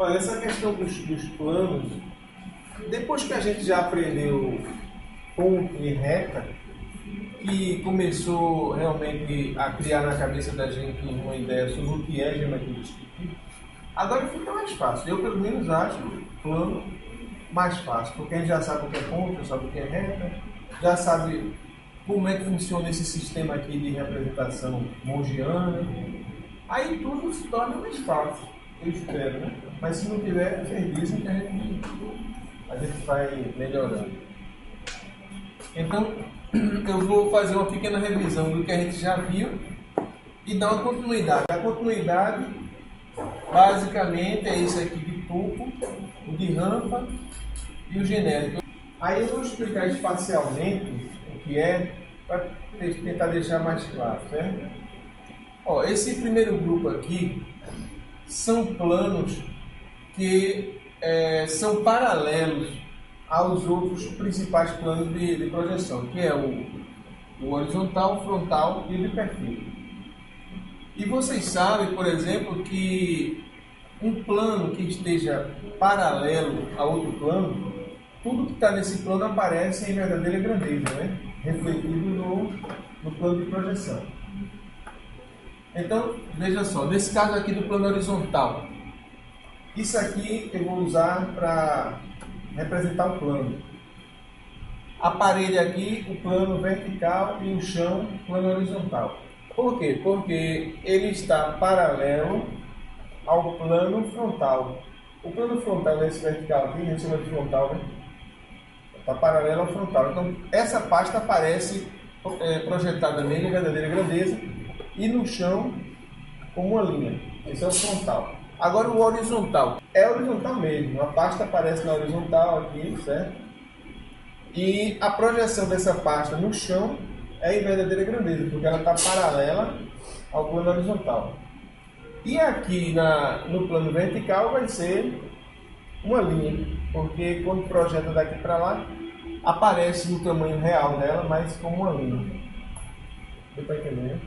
Olha, essa questão dos planos, depois que a gente já aprendeu ponto e reta, que começou realmente a criar na cabeça da gente uma ideia sobre o que é geometria descritiva, agora fica mais fácil. Eu, pelo menos, acho o plano mais fácil, porque a gente já sabe o que é ponto, já sabe o que é reta, já sabe como é que funciona esse sistema aqui de representação mongiana. Aí tudo se torna mais fácil, eu espero, né? Mas se não tiver, vocês dizem que a gente vai melhorando. Então, eu vou fazer uma pequena revisão do que a gente já viu e dar uma continuidade. A continuidade, basicamente, é isso aqui de topo, o de rampa e o genérico. Aí eu vou explicar espacialmente o que é, para tentar deixar mais claro, certo? Ó, esse primeiro grupo aqui são planos que são paralelos aos outros principais planos de projeção, que é o horizontal, o frontal e o de perfil. E vocês sabem, por exemplo, que um plano que esteja paralelo a outro plano, tudo que está nesse plano aparece em verdadeira grandeza, né? Refletido no plano de projeção. Então, veja só, nesse caso aqui do plano horizontal, isso aqui eu vou usar para representar o plano. A parede aqui, o plano vertical, e o chão, o plano horizontal. Por quê? Porque ele está paralelo ao plano frontal. O plano frontal é esse vertical aqui, a gente chama de frontal, né? Está paralelo ao frontal. Então, essa pasta aparece projetada nele em verdadeira grandeza e no chão como uma linha. Esse é o frontal. Agora o horizontal. É horizontal mesmo. A pasta aparece na horizontal aqui, certo? E a projeção dessa pasta no chão é em verdadeira grandeza, porque ela está paralela ao plano horizontal. E aqui no plano vertical vai ser uma linha, porque quando projeta daqui para lá, aparece no tamanho real dela, mas como uma linha. Você está entendendo?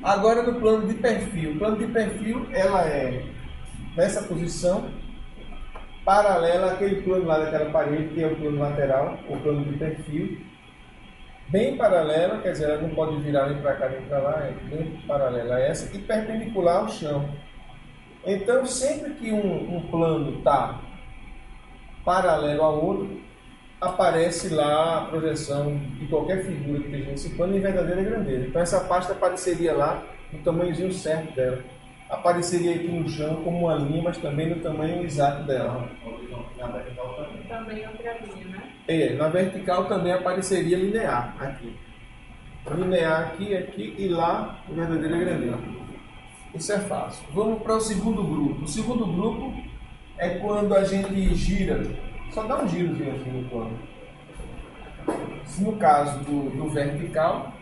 Agora no plano de perfil. O plano de perfil, ela é nessa posição, paralela àquele plano lá daquela parede, que é o plano lateral, o plano de perfil. Bem paralela, quer dizer, ela não pode virar nem para cá nem para lá, é bem paralela a essa, e perpendicular ao chão. Então, sempre que um plano está paralelo ao outro, aparece lá a projeção de qualquer figura que esteja nesse plano em verdadeira grandeza. Então essa pasta apareceria lá no tamanhozinho certo dela. Apareceria aqui no chão como uma linha, mas também no tamanho exato dela. Na vertical também. Também outra linha, né? Na vertical também apareceria linear aqui. Linear aqui e lá em verdadeira grandeza. Isso é fácil. Vamos para o segundo grupo. O segundo grupo é quando a gente gira. Só dá um girozinho aqui no plano. No caso do vertical,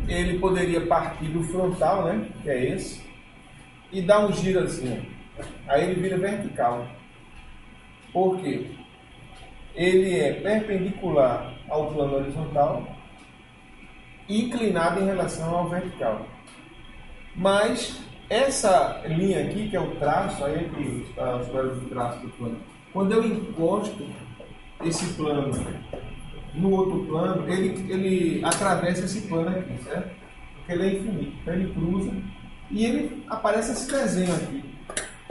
ele poderia partir do frontal, né? Que é esse, e dar um giro assim. Aí ele vira vertical. Por quê? Ele é perpendicular ao plano horizontal e inclinado em relação ao vertical. Mas essa linha aqui, que é o traço, aí é que está a história do traço do plano. Quando eu encosto esse plano no outro plano, ele atravessa esse plano aqui, certo? Porque ele é infinito. Então ele cruza e ele aparece esse desenho aqui.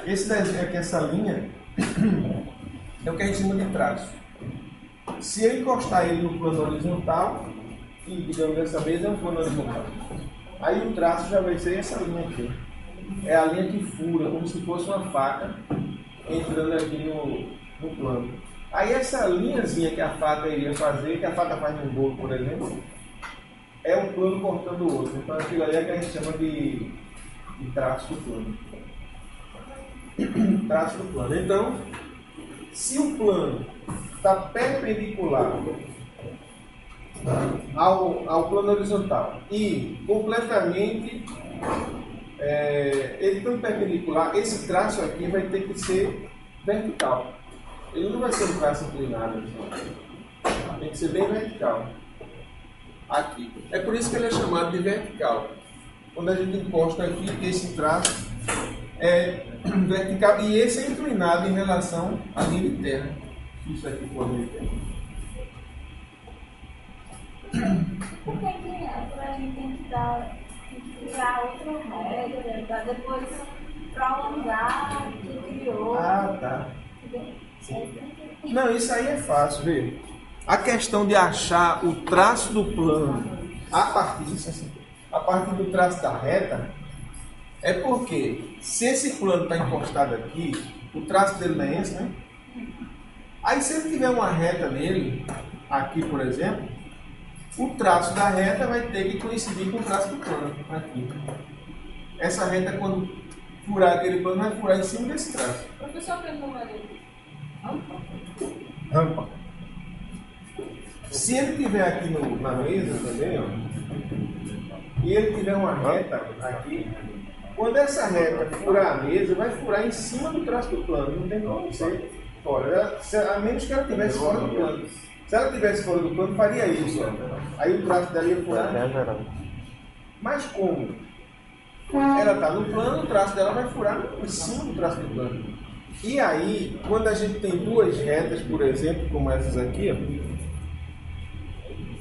Esse desenho aqui, essa linha, é o que a gente chama de traço. Se eu encostar ele no plano horizontal, e digamos dessa vez é um plano horizontal, aí o traço já vai ser essa linha aqui. É a linha que fura, como se fosse uma faca entrando aqui no plano. Aí essa linhazinha que a faca iria fazer, que a faca faz no bolo, por exemplo, é um plano cortando o outro. Então aquilo ali é que a gente chama de traço do plano. Traço do plano. Então, se o plano está perpendicular ao plano horizontal e completamente ele tão perpendicular, esse traço aqui vai ter que ser vertical. Ele não vai ser um traço inclinado, tem que ser bem vertical. Aqui. É por isso que ele é chamado de vertical. quando a gente encosta aqui, esse traço é vertical e esse é inclinado em relação à linha de terra. Isso aqui for a linha de terra. Por que a gente tem que criar outra regra, para depois prolongar o que criou? Ah, tá. Não, isso aí é fácil, vê. A questão de achar o traço do plano a partir do traço da reta, é porque se esse plano está encostado aqui, o traço dele não é esse, né? Aí se ele tiver uma reta nele, aqui por exemplo, o traço da reta vai ter que coincidir com o traço do plano, aqui. Essa reta, quando furar aquele plano, vai furar em cima desse traço. O professor perguntou ali. Rampa. Se ele tiver aqui na mesa também, ó, e ele tiver uma reta aqui, quando essa reta furar a mesa, vai furar em cima do traço do plano. Não tem como ser fora. A menos que ela estivesse fora do plano. Se ela estivesse fora do plano, faria isso. Ó. Aí o traço dela ia furar. Mas como ela está no plano, o traço dela vai furar em cima do traço do plano. E aí, quando a gente tem duas retas, por exemplo, como essas aqui, ó,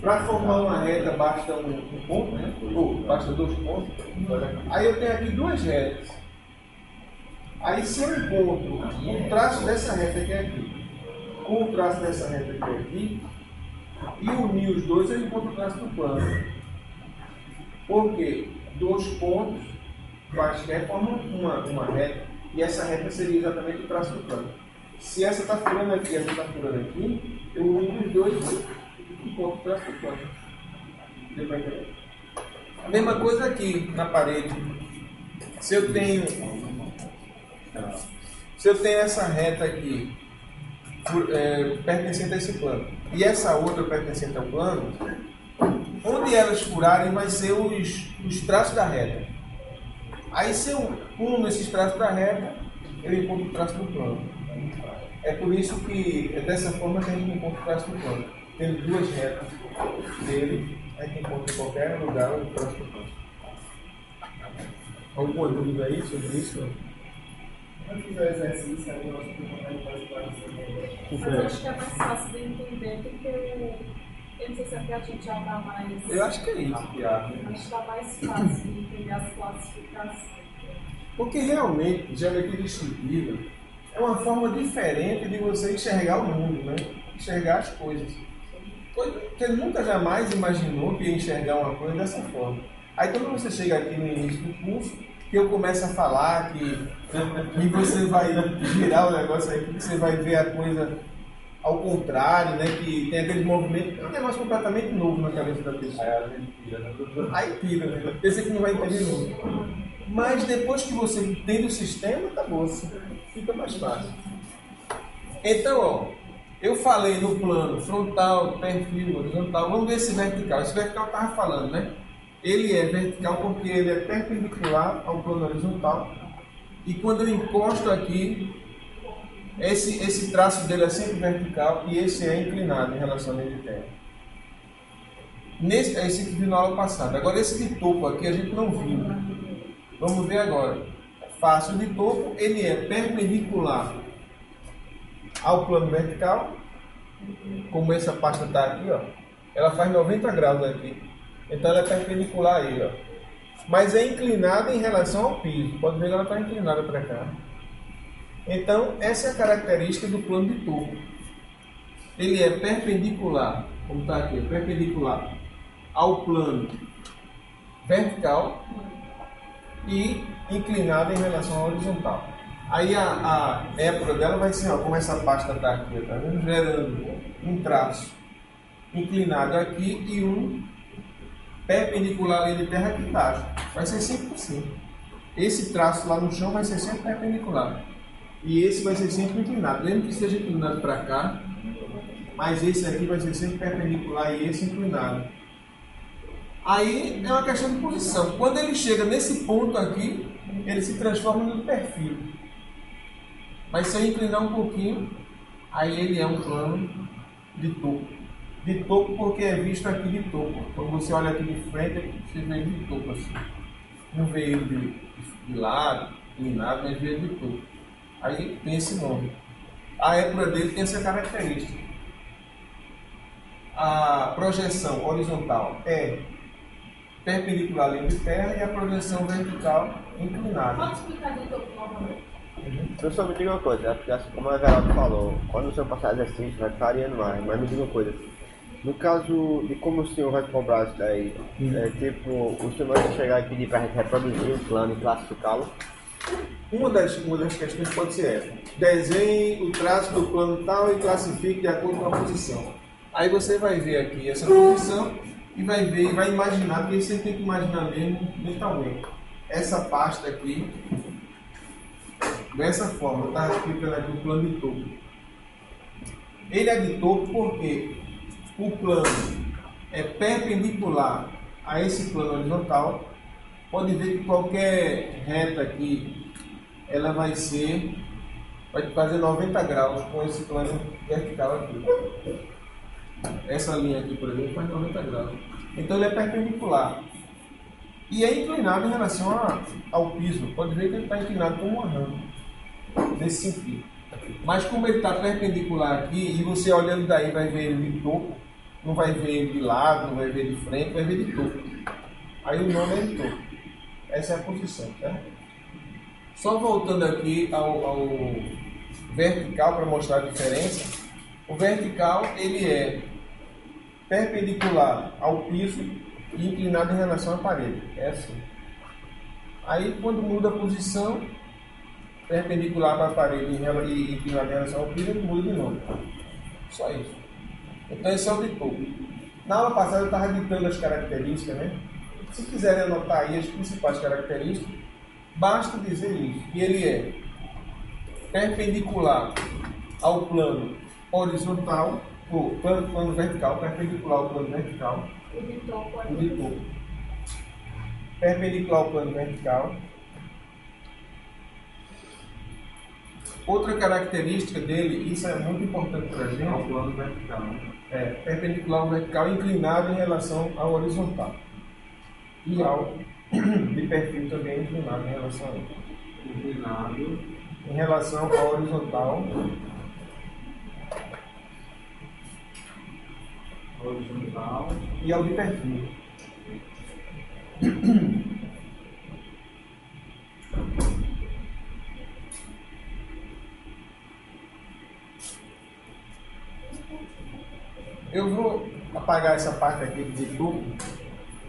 para formar uma reta basta um ponto, né? Ou basta 2 pontos. Aí eu tenho aqui duas retas. Aí se eu encontro o traço dessa reta que é aqui, com o traço dessa reta que é aqui, e unir os dois, eu encontro o traço do plano. Porque 2 pontos quaisquer formam uma reta, e essa reta seria exatamente o traço do plano. Se essa está furando aqui e essa está furando aqui, eu uno os dois e encontro o traço do plano. Deu para entender? A mesma coisa aqui na parede. Se eu tenho essa reta aqui pertencente a esse plano e essa outra pertencente ao plano, onde elas furarem vai ser os traços da reta. Aí se eu uno esses traços da reta, eu encontro o traço do plano. É por isso que é dessa forma que a gente encontra o traço do plano. Tendo duas retas dele, a gente encontra em qualquer lugar o traço do plano. Alguma dúvida aí sobre isso? Quando fizer o exercício, aí eu acho que não vai fazer. Mas eu acho que é mais fácil de entender porque eu não sei se é porque a gente já está mais. Eu acho que é isso. Acho que está mais fácil de entender as classificações. Porque realmente, geometria descritiva é uma forma diferente de você enxergar o mundo, né? Enxergar as coisas. Você nunca jamais imaginou que ia enxergar uma coisa dessa forma. Aí quando você chega aqui no início do curso, que eu começo a falar que você vai girar o negócio aí, que você vai ver a coisa ao contrário, né? Que tem aquele movimento, é um negócio completamente novo na cabeça da pessoa. Aí pira, né? Pensa que não vai entender nunca. Mas depois que você entende o sistema, acabou, fica mais fácil. Então, ó, eu falei no plano frontal, perfil, horizontal. Vamos ver esse vertical. Esse vertical estava falando, né? Ele é vertical porque ele é perpendicular ao plano horizontal. E quando eu encosto aqui, esse traço dele é sempre vertical e esse é inclinado em relação à linha de terra. Esse que viu na aula passada. Agora esse de topo aqui a gente não viu. Vamos ver agora. Fácil de topo, ele é perpendicular ao plano vertical. Como essa pasta está aqui, ó, ela faz 90 graus aqui. Então ela é perpendicular a ele, ó. Mas é inclinada em relação ao piso. Pode ver que ela está inclinada para cá. Então essa é a característica do plano de topo. Ele é perpendicular, como está aqui, perpendicular ao plano vertical e inclinado em relação ao horizontal. Aí a épora dela vai ser, ó, como essa pasta está aqui, tá vendo? Gerando um traço inclinado aqui e um perpendicular à linha de terra aqui embaixo. Vai ser sempre assim. Esse traço lá no chão vai ser sempre perpendicular. E esse vai ser sempre inclinado. Lembra que seja inclinado para cá, mas esse aqui vai ser sempre perpendicular e esse inclinado. Aí é uma questão de posição. Quando ele chega nesse ponto aqui, ele se transforma no perfil. Mas se eu inclinar um pouquinho, aí ele é um plano de topo. De topo porque é visto aqui de topo. Quando você olha aqui de frente, você vê de topo assim. não vê ele de lado, inclinado, mas vê ele de topo. Aí tem esse nome. A épura dele tem essa característica. A projeção horizontal é perpendicular à linha de terra e a projeção vertical inclinada. Pode explicar de topo novamente? Eu só me diga uma coisa, porque assim como a Geraldo falou, quando o senhor passar exercício vai variando mais, mas me diga uma coisa. No caso de como o senhor vai cobrar isso daí, tipo, o senhor vai chegar e pedir para a gente reproduzir o plano e classificá-lo? Uma das questões pode ser essa. Desenhe o traço do plano tal e classifique de acordo com a posição. Aí você vai ver aqui essa posição e vai ver e vai imaginar, porque você tem que imaginar mesmo mentalmente. Essa pasta aqui, dessa forma, eu estava explicando aqui o plano de topo. Ele é de topo porque o plano é perpendicular a esse plano horizontal. Pode ver que qualquer reta aqui, ela vai fazer 90 graus com esse plano vertical aqui. Essa linha aqui, por exemplo, faz 90 graus. Então ele é perpendicular. E é inclinado em relação ao piso. Pode ver que ele está inclinado como uma rampa. Nesse sentido. Mas como ele está perpendicular aqui, e você olhando daí vai ver ele de topo, não vai ver ele de lado, não vai ver de frente, vai ver de topo. Aí o nome é de topo. Essa é a posição, tá? Só voltando aqui ao vertical para mostrar a diferença. O vertical ele é perpendicular ao piso e inclinado em relação à parede. É assim. Aí quando muda a posição, perpendicular para a parede e inclinado em relação ao piso, ele muda de novo. Só isso. Então esse é o de topo. Na aula passada eu estava ditando as características, né? Se quiserem anotar aí as principais características, basta dizer isso. E ele é perpendicular ao plano horizontal, ou plano vertical, perpendicular ao plano vertical. O de topo é O de topo. Perpendicular ao plano vertical. Outra característica dele, isso é muito importante para a gente. Ao plano vertical. É perpendicular ao vertical inclinado em relação ao horizontal. E ao de perfil também inclinado em relação a ele. Inclinado. Em relação ao horizontal. Horizontal. E ao de perfil. Eu vou apagar essa parte aqui de tubo,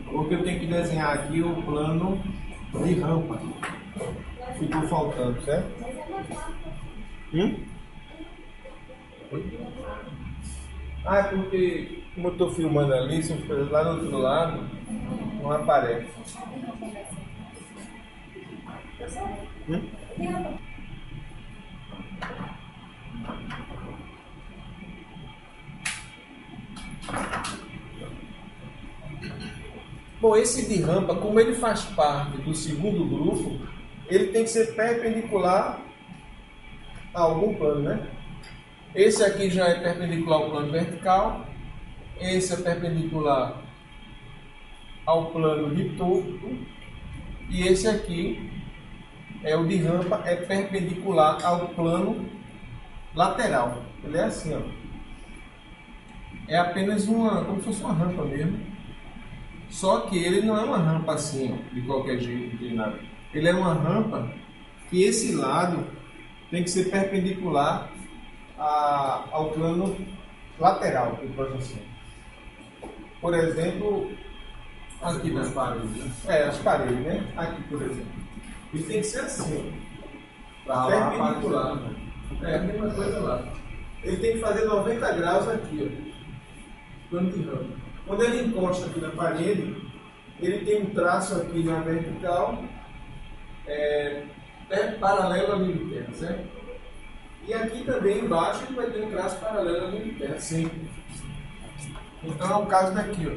porque eu tenho que desenhar aqui o plano de rampa. Ficou faltando, certo? Ah, é porque como eu estou filmando ali, se eu for lá do outro lado, não aparece. Bom, esse de rampa, como ele faz parte do segundo grupo, ele tem que ser perpendicular a algum plano, né? Esse aqui já é perpendicular ao plano vertical, esse é perpendicular ao plano de topo, e esse aqui é o de rampa, é perpendicular ao plano lateral. Ele é assim, ó. É apenas como se fosse uma rampa mesmo. Só que ele não é uma rampa assim, ó, de qualquer jeito, inclinado. Ele é uma rampa que esse lado tem que ser perpendicular ao plano lateral de projeção. Por exemplo, aqui nas paredes. As paredes, né? Aqui, por exemplo. Isso tem que ser assim, ó, perpendicular. É a mesma coisa lá. Ele tem que fazer 90 graus aqui, ó, plano de rampa. Quando ele encosta aqui na parede, ele tem um traço aqui na vertical, paralelo à linha de terra, certo? E aqui também embaixo ele vai ter um traço paralelo à linha de terra, sim. Então é o caso daqui, ó.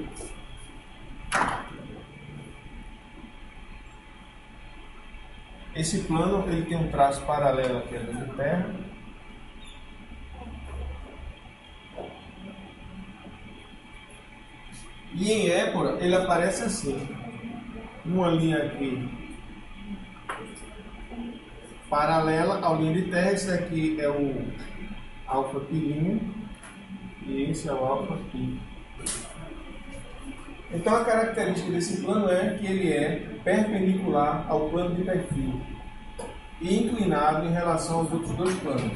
Esse plano ele tem um traço paralelo aqui à linha de terra. E em épora ele aparece assim. uma linha aqui paralela à linha de terra. Esse aqui é o alfa π', e esse é o alfa π. Então a característica desse plano é que ele é perpendicular ao plano de perfil e inclinado em relação aos outros dois planos.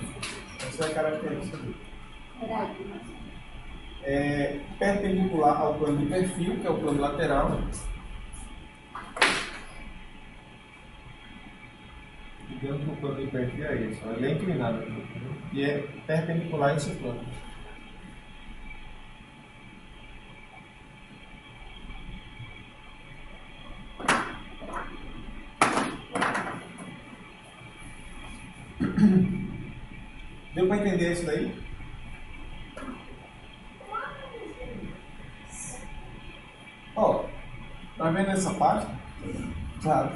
Essa é a característica dele. É perpendicular ao plano de perfil, que é o plano lateral. Digamos que o plano de perfil é esse, ele é inclinado aqui, e é perpendicular a esse plano. Deu para entender isso daí? Ó, tá vendo essa parte? Claro.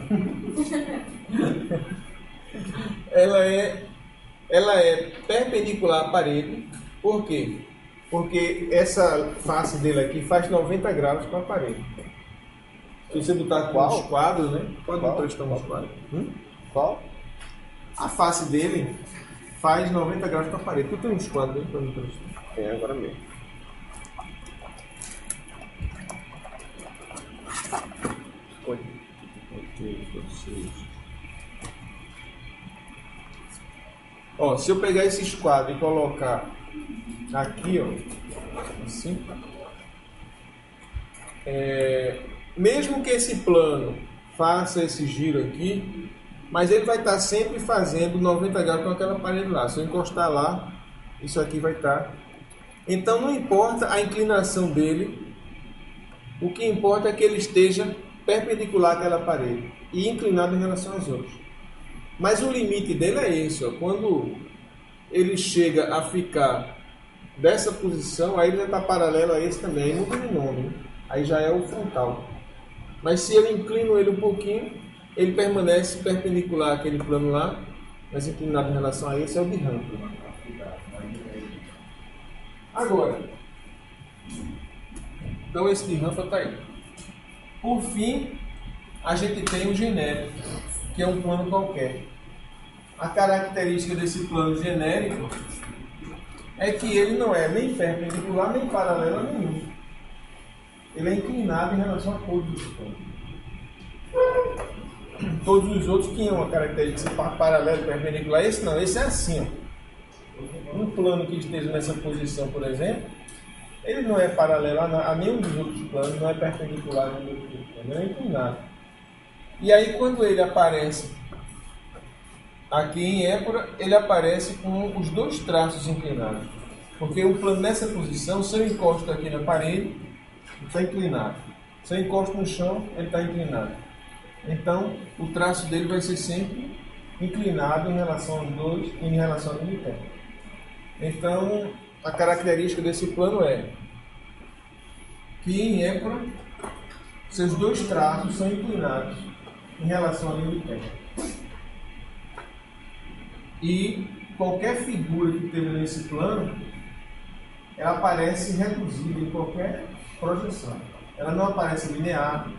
Ela é perpendicular à parede. Por quê? Porque essa face dele aqui faz 90 graus com a parede. Se você botar com os quadros, né? Pode botar os quadros. Qual? A face dele faz 90 graus com a parede. Tu tem uns quadros aí para mim? Tem agora mesmo. Escolhe. Ó, se eu pegar esses quadros e colocar aqui, ó, assim, mesmo que esse plano faça esse giro aqui, mas ele vai estar sempre fazendo 90 graus com aquela parede lá. Se eu encostar lá, isso aqui vai estar. Então não importa a inclinação dele, o que importa é que ele esteja perpendicular àquela parede e inclinado em relação às outras. Mas o limite dele é esse, ó. Quando ele chega a ficar dessa posição, aí ele já está paralelo a esse também, aí muda de nome, né? Aí já é o frontal. Mas se eu inclino ele um pouquinho, ele permanece perpendicular àquele plano lá, mas inclinado em relação a esse é o de rampa. Agora, então esse de rampa está aí. Por fim, a gente tem o genérico, que é um plano qualquer. A característica desse plano genérico é que ele não é nem perpendicular nem paralelo a nenhum. Ele é inclinado em relação a todos os planos. Todos os outros tinham uma característica paralelo, perpendicular. Esse não, esse é assim, ó. Um plano que esteja nessa posição, por exemplo, ele não é paralelo a nenhum dos outros planos, não é perpendicular a nenhum dos outros planos, ele é inclinado. E aí quando ele aparece aqui em épora, ele aparece com os dois traços inclinados. Porque o plano nessa posição, se eu encosto aqui na parede, ele está inclinado. Se eu encosto no chão, ele está inclinado. Então, o traço dele vai ser sempre inclinado em relação aos dois e em relação ao limite. Então, a característica desse plano é que em épora, seus dois traços são inclinados em relação à linha de terra. E qualquer figura que esteja nesse plano, ela aparece reduzida em qualquer projeção. Ela não aparece linear,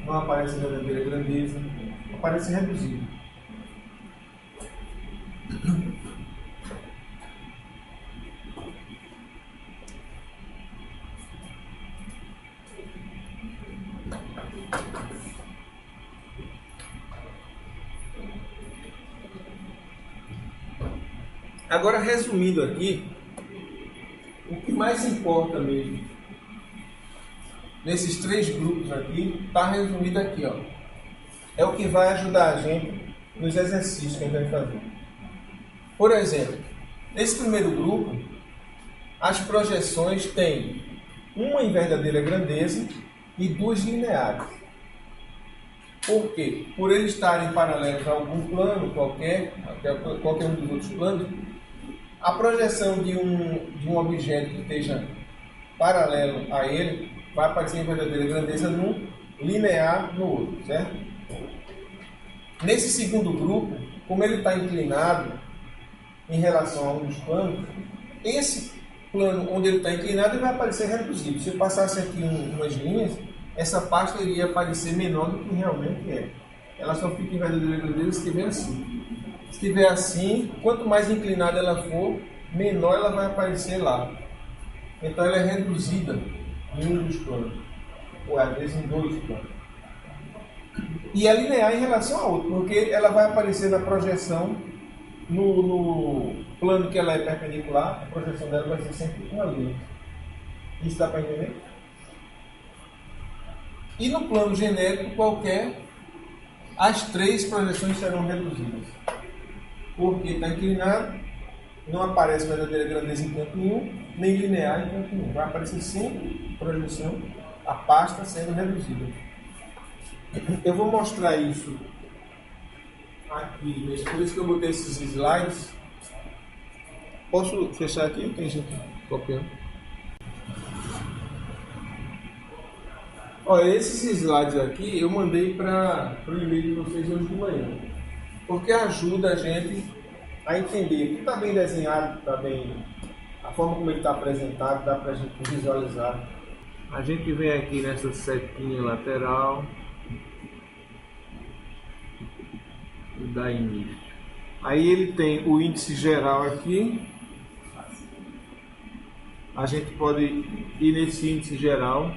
não aparece em verdadeira grandeza, aparece reduzida. Agora, resumindo aqui, o que mais importa mesmo nesses três grupos aqui, está resumido aqui, ó. É o que vai ajudar a gente nos exercícios que a gente vai fazer. Por exemplo, nesse primeiro grupo, as projeções têm uma em verdadeira grandeza e duas lineares. Por quê? Por eles estarem paralelos a algum plano qualquer um dos outros planos, a projeção de um objeto que esteja paralelo a ele vai aparecer em verdadeira grandeza num, linear no outro, certo? Nesse segundo grupo, como ele está inclinado em relação a um dos planos, esse plano onde ele está inclinado ele vai aparecer reduzido. Se eu passasse aqui umas linhas, essa pasta iria parecer menor do que realmente é. Ela só fica em verdadeira grandeza se estiver assim. Se estiver assim, quanto mais inclinada ela for, menor ela vai aparecer lá. Então ela é reduzida em um dos planos, ou às vezes em dois planos. E é linear em relação ao outro, porque ela vai aparecer na projeção, no plano que ela é perpendicular, a projeção dela vai ser sempre uma linha. Isso dá para entender? E no plano genérico qualquer, as três projeções serão reduzidas. Porque está inclinado, não aparece verdadeira grandeza em canto nenhum, nem linear em canto nenhum. Vai aparecer sempre projeção, a pasta sendo reduzida. Eu vou mostrar isso aqui, por isso que eu botei esses slides. Posso fechar aqui? Tem gente copiando. Olha, esses slides aqui eu mandei para o e-mail de vocês hoje de manhã, porque ajuda a gente a entender que está bem desenhado, está bem, a forma como ele está apresentado, dá para a gente visualizar. A gente vem aqui nessa setinha lateral e dá início. Aí ele tem o índice geral aqui. A gente pode ir nesse índice geral.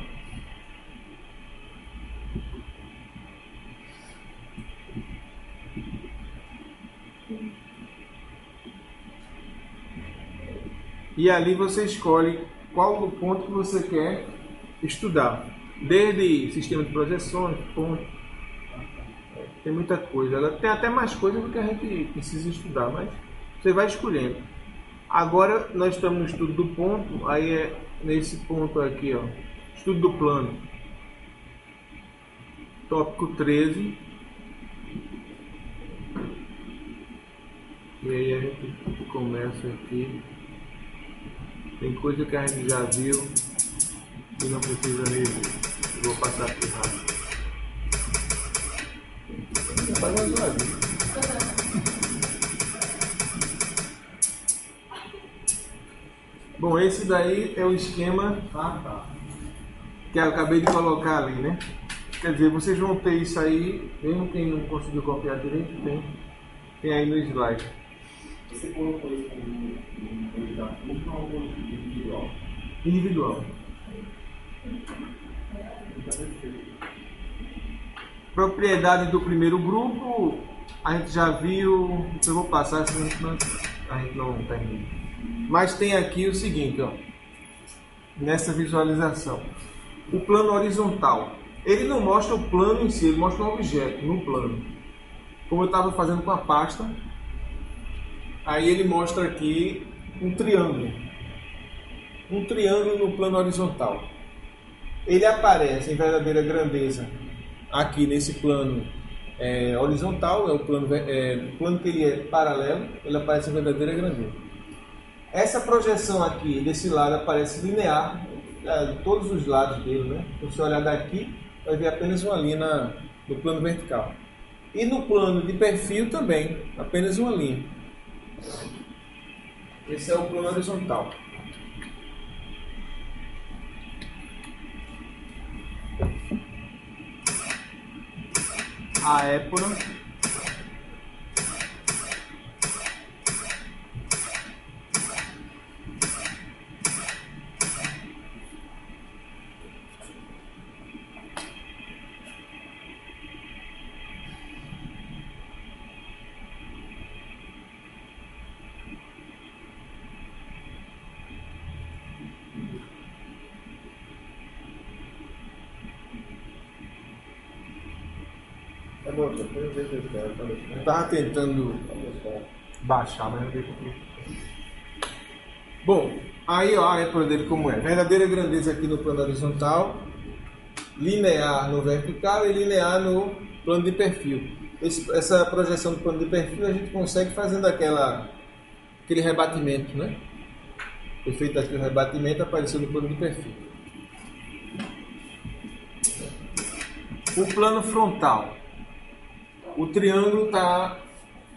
E ali você escolhe qual o ponto que você quer estudar. Desde sistema de projeções, ponto. Tem muita coisa. Ela tem até mais coisa do que a gente precisa estudar, mas você vai escolhendo. Agora nós estamos no estudo do ponto, aí é nesse ponto aqui, ó, estudo do plano. Tópico 13. E aí a gente começa aqui. Tem coisa que a gente já viu e não precisa rever. Vou passar aqui rápido. Bom, esse daí é o esquema que eu acabei de colocar ali, né? Quer dizer, vocês vão ter isso aí, mesmo quem não conseguiu copiar direito, tem aí no slide. Você colocou isso como candidato público ou individual? Individual. Propriedade do primeiro grupo, a gente já viu, eu vou passar, senão a gente não termina. Mas tem aqui o seguinte, ó, nessa visualização. O plano horizontal. Ele não mostra o plano em si, ele mostra um objeto no plano. Como eu estava fazendo com a pasta, aí ele mostra aqui um triângulo. Um triângulo no plano horizontal. Ele aparece em verdadeira grandeza aqui nesse plano horizontal, é o plano que ele é paralelo, ele aparece em verdadeira grandeza. Essa projeção aqui desse lado aparece linear, de todos os lados dele, né? Se você olhar daqui, vai ver apenas uma linha no plano vertical. E no plano de perfil também, apenas uma linha. Esse é o plano horizontal. A épora eu estava tentando baixar, mas não deu. Bom, aí ó, a épora dele como é. Verdadeira grandeza aqui no plano horizontal, linear no vertical e linear no plano de perfil. Essa projeção do plano de perfil a gente consegue fazendo aquele rebatimento, né? Foi feito aqui o rebatimento, apareceu no plano de perfil. O plano frontal. O triângulo está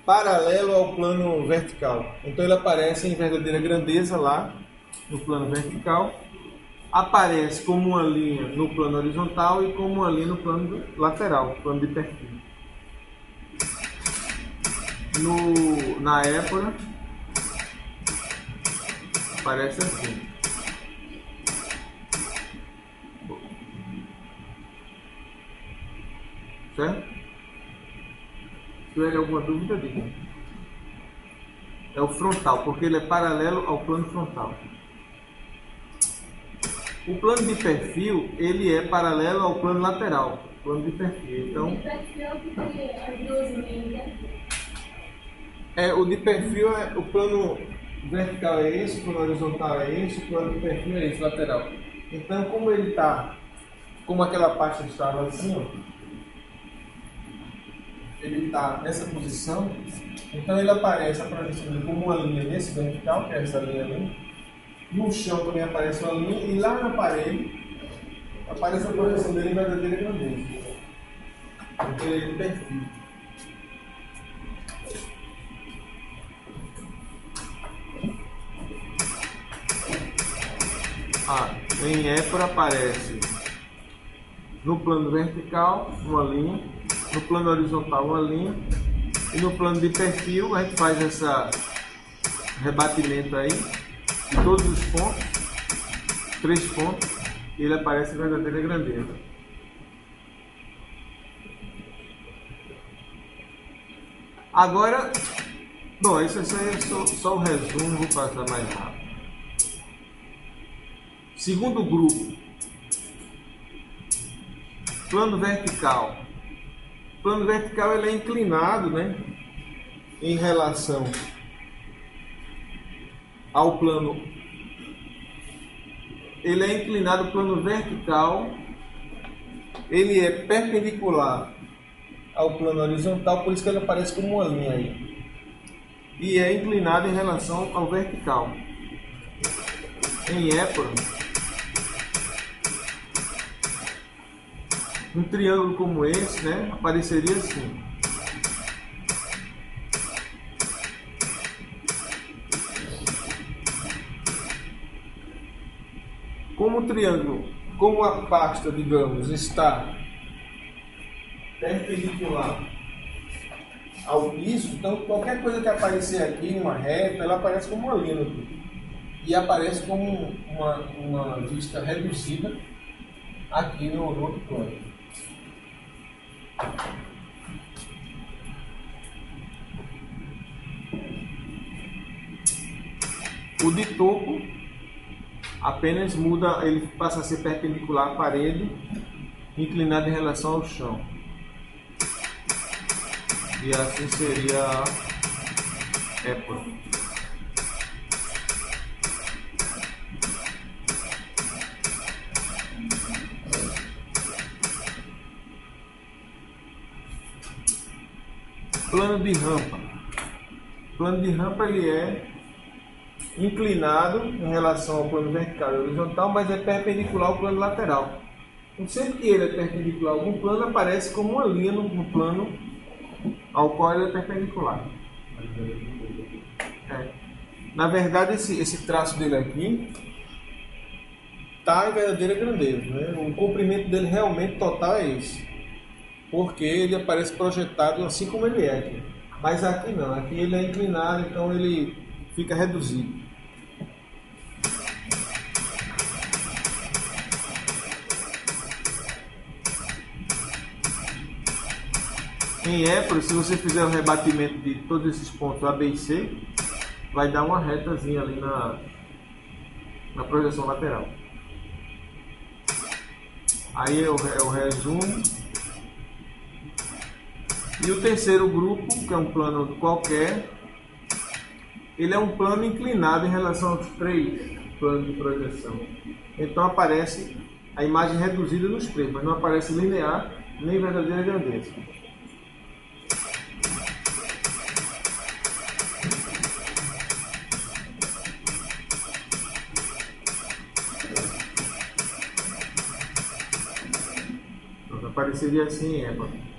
paralelo ao plano vertical. Então ele aparece em verdadeira grandeza lá no plano vertical. aparece como uma linha no plano horizontal e como uma linha no plano lateral, plano de perfil. Na épora, aparece assim. Certo? Se tiver alguma dúvida, diga. É o frontal, porque ele é paralelo ao plano frontal. O plano de perfil, ele é paralelo ao plano lateral, plano de perfil. Então, o de perfil é o plano vertical é esse, o plano horizontal é esse, o plano de perfil é esse, lateral. Então, como ele está, como aquela pasta estava assim, ó, ele está nessa posição, então ele aparece a projeção dele como uma linha nesse vertical, que é essa linha ali. No chão também aparece uma linha, e lá na parede aparece a projeção dele em verdadeira grandeza. Porque ele é de perfil. Em épora aparece no plano vertical uma linha, no plano horizontal uma linha, e no plano de perfil a gente faz esse rebatimento aí de todos os pontos, 3 pontos, e ele aparece em verdadeira grandeza. Agora, bom, isso aí é só o resumo, vou passar mais rápido. Segundo grupo, plano vertical. O plano vertical ele é inclinado, né, em relação ao plano. Ele é inclinado ao plano vertical, ele é perpendicular ao plano horizontal, por isso que ele aparece como uma linha aí. E é inclinado em relação ao vertical. Em épora, um triângulo como esse, né, apareceria assim. Como o triângulo, como a pasta, digamos, está perpendicular ao piso, então qualquer coisa que aparecer aqui, uma reta, ela aparece como uma linha no piso. E aparece como uma vista reduzida aqui no outro plano. O de topo apenas muda, ele passa a ser perpendicular à parede, inclinado em relação ao chão. E assim seria a épora. Plano de rampa. O plano de rampa ele é inclinado em relação ao plano vertical e horizontal, mas é perpendicular ao plano lateral. Então, sempre que ele é perpendicular a algum plano, aparece como uma linha no plano ao qual ele é perpendicular. Na verdade, esse traço dele aqui está em verdadeira grandeza, né? O comprimento dele realmente total é esse, porque ele aparece projetado assim como ele é aqui. Mas aqui não, aqui ele é inclinado, então ele fica reduzido. Em épora, se você fizer o rebatimento de todos esses pontos A, B e C, vai dar uma retazinha ali na projeção lateral. Aí é o resumo. E o terceiro grupo, que é um plano qualquer, ele é um plano inclinado em relação aos 3 planos de projeção. Então aparece a imagem reduzida nos 3, mas não aparece linear nem verdadeira grandeza. Então, apareceria assim em épora.